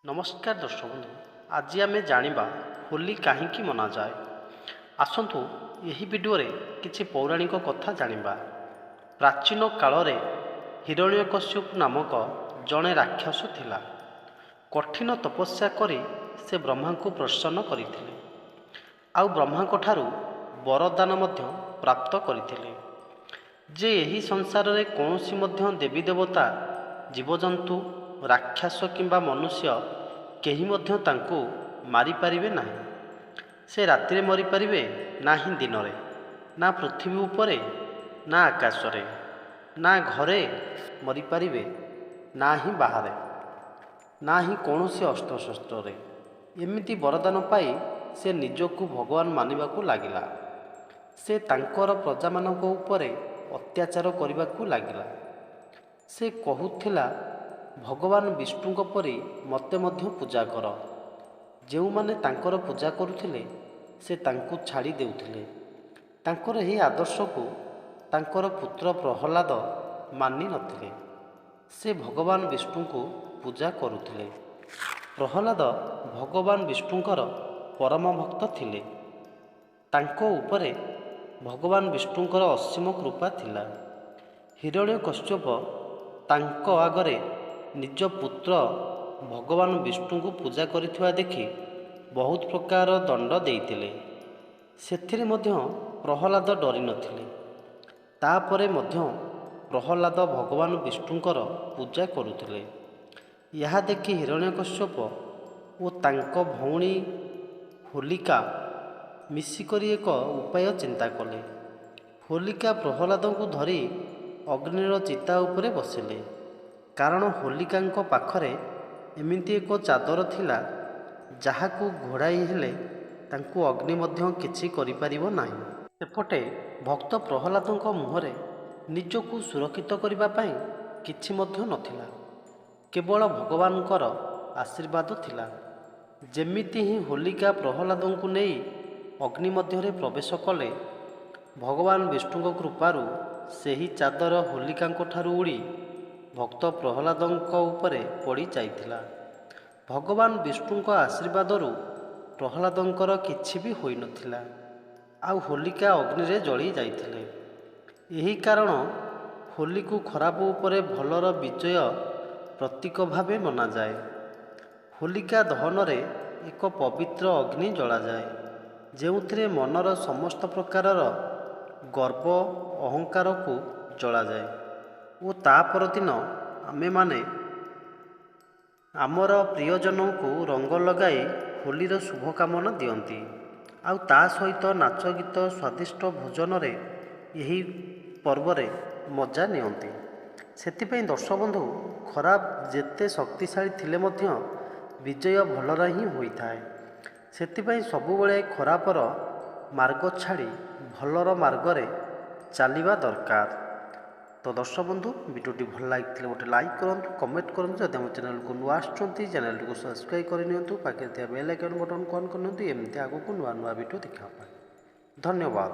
नमस्कार दर्शक बंधु, आज आम जानिबा होली कहीं मनाए। आसतु यही वीडियोरे किछि पौराणिक कथा जानिबा। प्राचीन काल रे हिरण्यकश्यप नामक जड़े राक्षस थिला। कठिन तपस्या करी से ब्रह्मा को प्रसन्न करथिले। आउ ब्रह्मा ठारू वरदान मध्य प्राप्त करथिले जे यही संसार रे कौनसी मध्य देवी देवता जीवजंतु राक्षस किंबा मनुष्य केही मध्य तांको मारी पारिबे नाही। से राति रे मरी पारिबे ना ही दिन रे, ना पृथ्वी उपरे ना आकाश रे, ना घरे मरी पारिबे ना ही बाहरे, ना ही कौनसी अस्त्रशस्त्र रे। एमिति वरदान पाई से निजको भगवान मानिबाकू लागिला। से तांकर प्रजामानक उपरे अत्याचार करने लगिला। से कहूथिला, भगवान विष्णुक परी मते मध्य पूजा कर। जो माने तांकर पूजा करुथिले से तांको छाड़ी देउथिले। तांकर एही आदर्श को तांकर पुत्र प्रहलाद मानि नथिले। से भगवान विष्णु को पूजा करुथिले। प्रहलाद भगवान विष्णुकर परम भक्त थिले। तांको उपरे भगवान विष्णुଙ୍କର असीम कृपा थिला। हिरण्यकश्यप तांको आगरे निज पुत्र भगवान विष्णु को पूजा करिथुआ देखि बहुत प्रकार दंड देइतिले। सेथिरे मध्य प्रहलाद डरि नथिले। तापरे मध्य प्रहलाद भगवान विष्णुଙ୍କର पूजा करुथिले। यहा देखि हिरण्यकश्यप ओ तांको भौणी होलिका मिसिकरी एक उपाय चिंता कले। होलिका प्रहलाद को धरी अग्निर चिता उपरे बसिले। कारण होलिकांक पाखरे एमिति एक चादर थिला जहाकू घोड़ाई हेले तांकू अग्नि मध्य किछि करि परिबो नाही। सेपटे भक्त प्रहलादंक मुहरे निजको सुरक्षित करिबा पई किछि मध्य नथिला। केवल भगवानकर आशीर्वाद थिला। जेमिति ही होलिका प्रहलादंकु नेई अग्नि मध्यरे प्रवेश कले, भगवान विष्णुଙ୍କ कृपारू ସେହି ଚାଦର ହୋଲିକାଙ୍କ ଠାରୁ ଉଡ଼ି ଭକ୍ତ ପ୍ରହଲାଦଙ୍କ ଉପରେ ପଡ଼ି ଯାଇଥିଲା। ଭଗବାନ ବିଷ୍ଣୁଙ୍କ ଆଶୀର୍ବାଦରୁ ପ୍ରହଲାଦଙ୍କର କିଛି ବି ହୋଇନଥିଲା। ଆଉ ହୋଲିକା ଅଗ୍ନିରେ ଜଳି ଯାଇଥିଲେ। ଏହି କାରଣ ହୋଲିକୁ ଖରାପ ଉପରେ ଭଲର ବିଜୟ ପ୍ରତୀକ ଭାବେ ମନାଯାଏ। ହୋଲିକା ଦହନରେ ଏକ ପବିତ୍ର ଅଗ୍ନି ଜଳାଯାଏ, ଯେଉଁଥିରେ ମନର ସମସ୍ତ ପ୍ରକାରର ଗର୍ବ ଅହଙ୍କାରକୁ ଜଳାଯାଏ ଓ ତା ପରଦିନ ଆମେମାନେ ଆମର ପ୍ରିୟଜନଙ୍କୁ ରଙ୍ଗ ଲଗାଇ ହୋଲିର ଶୁଭକାମନା ଦିଅନ୍ତି। ଆଉ ତା ସହିତ ନାଚ ଗୀତ ସ୍ୱାଦିଷ୍ଟ ଭୋଜନରେ ଏହି ପର୍ବରେ ମଜା ନିଅନ୍ତି। ସେଥିପାଇଁ ଦର୍ଶକ ବନ୍ଧୁ, ଖରାପ ଯେତେ ଶକ୍ତିଶାଳୀ ଥିଲେ ମଧ୍ୟ ବିଜୟ ଭଲର ହିଁ ହୋଇଥାଏ। ସେଥିପାଇଁ ସବୁବେଳେ ଖରାପର ମାର୍ଗ ଛାଡ଼ି ଭଲର ମାର୍ଗରେ ଚାଲିବା ଦରକାର। तो दर्शक बंधु, वीडियोटी भल लगी गोटे लाइक करूँ, कमेंट करूँ। जब आम चैनल को नुआ चैनल को सब्सक्राइब करनी पाखे बेल आइकन बटन को ऑन करनी एमती आगक नुआ नुआ वीडियो देखा। धन्यवाद।